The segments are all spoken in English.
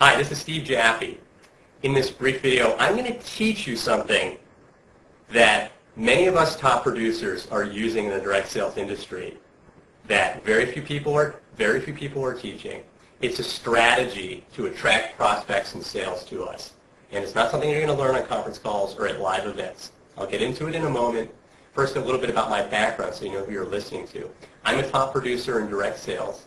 Hi, this is Steve Jaffe. In this brief video, I'm going to teach you something that many of us top producers are using in the direct sales industry that very few people are teaching. It's a strategy to attract prospects and sales to us. And it's not something you're going to learn on conference calls or at live events. I'll get into it in a moment. First, a little bit about my background so you know who you're listening to. I'm a top producer in direct sales,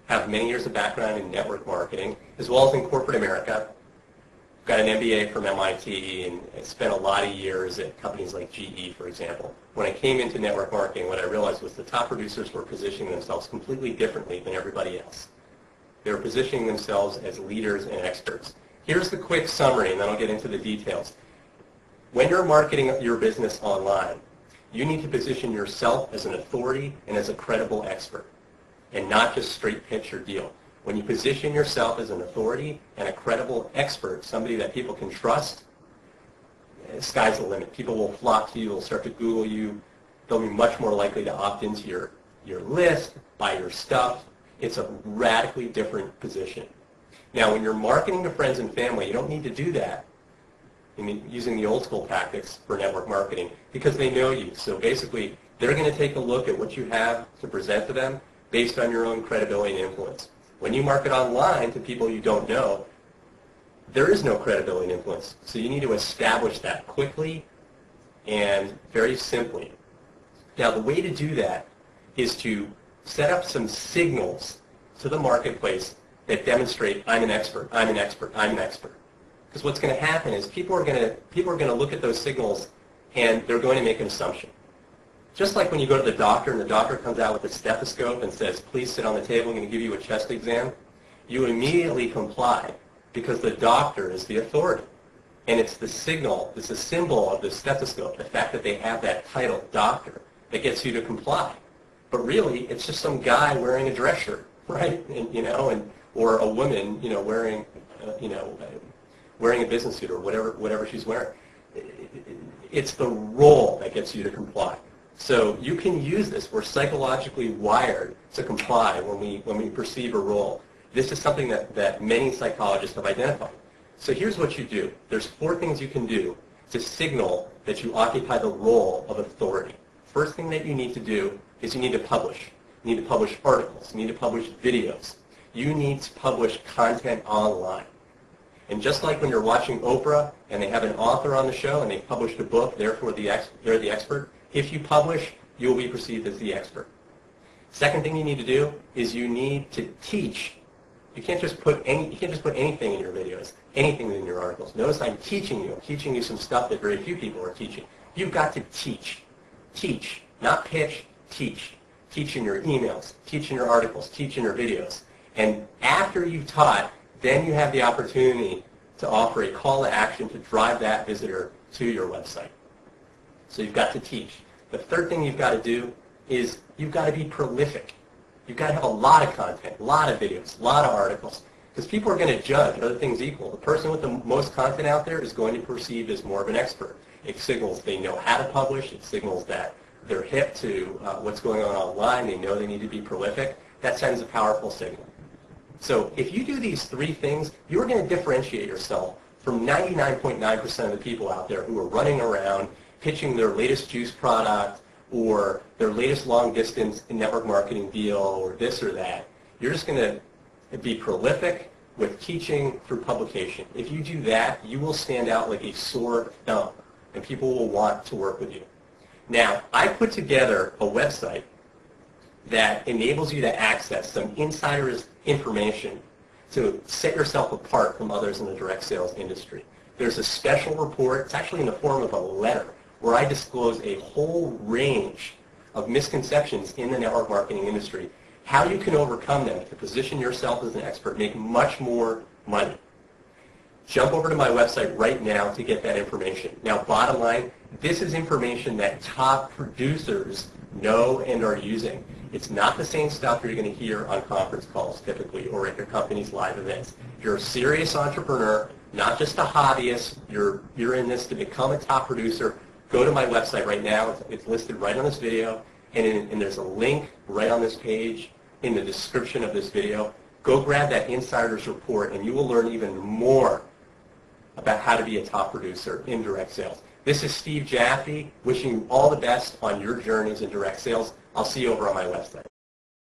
have many years of background in network marketing, as well as in corporate America. Got an MBA from MIT and spent a lot of years at companies like GE, for example. When I came into network marketing, what I realized was the top producers were positioning themselves completely differently than everybody else. They were positioning themselves as leaders and experts. Here's the quick summary, and then I'll get into the details. When you're marketing your business online, you need to position yourself as an authority and as a credible expert, and not just straight pitch your deal. When you position yourself as an authority and a credible expert, somebody that people can trust, the sky's the limit. People will flock to you, will start to Google you. They'll be much more likely to opt into your list, buy your stuff. It's a radically different position. Now, when you're marketing to friends and family, you don't need to do that. I mean, using the old school tactics for network marketing, because they know you. So basically, they're going to take a look at what you have to present to them based on your own credibility and influence. When you market online to people you don't know, there is no credibility and influence. So you need to establish that quickly and very simply. Now, the way to do that is to set up some signals to the marketplace that demonstrate, I'm an expert, I'm an expert, I'm an expert. Because what's going to happen is people are going to look at those signals and they're going to make an assumption. Just like when you go to the doctor and the doctor comes out with a stethoscope and says, please sit on the table, I'm going to give you a chest exam, you immediately comply because the doctor is the authority. And it's the signal, it's the symbol of the stethoscope, the fact that they have that title, doctor, that gets you to comply. But really, it's just some guy wearing a dress shirt, right? And, or a woman, wearing, wearing a business suit or whatever she's wearing. It's the role that gets you to comply. So you can use this. We're psychologically wired to comply when we perceive a role. This is something that many psychologists have identified. So here's what you do. There's 4 things you can do to signal that you occupy the role of authority. First thing that you need to do is you need to publish. You need to publish articles. You need to publish videos. You need to publish content online. And just like when you're watching Oprah and they have an author on the show and they've published a book, therefore they're the expert, if you publish, you'll be perceived as the expert. Second thing you need to do is you need to teach. You can't just put anything in your videos, anything in your articles. Notice I'm teaching you some stuff that very few people are teaching. You've got to teach. Teach, not pitch, teach. Teach in your emails, teach in your articles, teach in your videos. And after you've taught, then you have the opportunity to offer a call to action to drive that visitor to your website. So you've got to teach. The third thing you've got to do is you've got to be prolific. You've got to have a lot of content, a lot of videos, a lot of articles. Because people are going to judge, other things equal. The person with the most content out there is going to be perceived as more of an expert. It signals they know how to publish. It signals that they're hip to what's going on online. They know they need to be prolific. That sends a powerful signal. So if you do these 3 things, you're going to differentiate yourself from 99.9% of the people out there who are running around pitching their latest juice product or their latest long-distance network marketing deal or this or that. You're just going to be prolific with teaching through publication. If you do that, you will stand out like a sore thumb, and people will want to work with you. Now, I put together a website that enables you to access some insider's information to set yourself apart from others in the direct sales industry. There's a special report, it's actually in the form of a letter, where I disclose a whole range of misconceptions in the network marketing industry, how you can overcome them to position yourself as an expert, make much more money. Jump over to my website right now to get that information. Now, bottom line, this is information that top producers know and are using. It's not the same stuff you're going to hear on conference calls typically or at your company's live events. You're a serious entrepreneur, not just a hobbyist. You're in this to become a top producer. Go to my website right now. It's listed right on this video, and there's a link right on this page in the description of this video. Go grab that insider's report and you will learn even more about how to be a top producer in direct sales. This is Steve Jaffe wishing you all the best on your journeys in direct sales. I'll see you over on my website.